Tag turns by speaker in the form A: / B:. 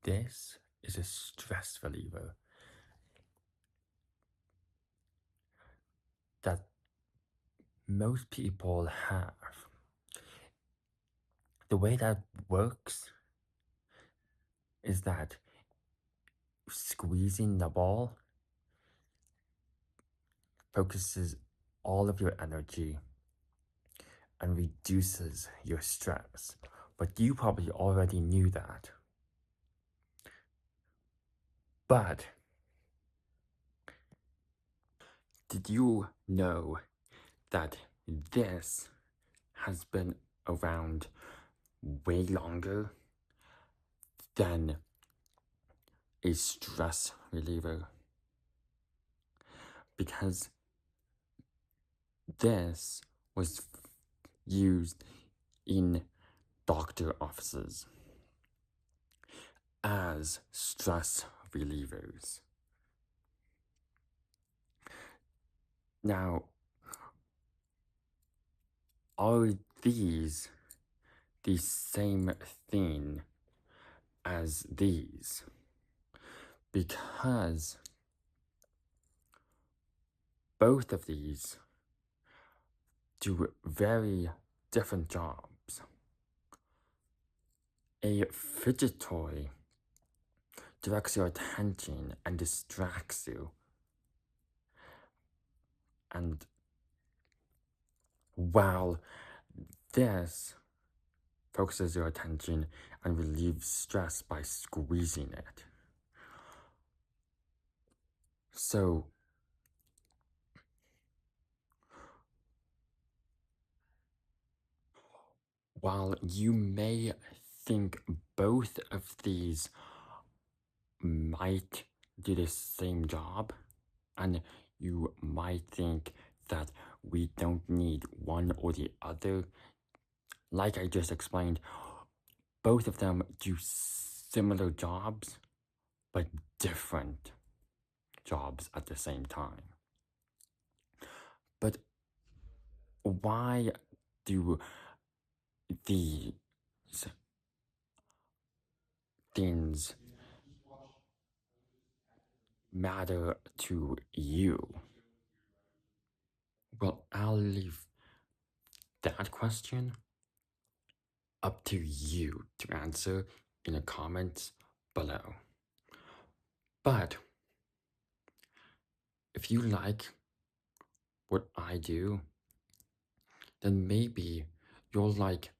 A: This is a stress reliever that most people have. The way that works is that squeezing the ball focuses all of your energy and reduces your stress. But you probably already knew that. But did you know that this has been around way longer than a stress reliever? Because this was used in doctor offices as stress relievers. Now, are these the same thing as these? Because both of these do very different jobs. A fidget toy directs your attention and distracts you. And while this focuses your attention and relieves stress by squeezing it. So, while you may think both of these might do the same job, and you might think that we don't need one or the other, like I just explained, both of them do similar jobs, but different jobs at the same time. But why do these things matter to you? Well, I'll leave that question up to you to answer in the comments below. But if you like what I do, then maybe you'll like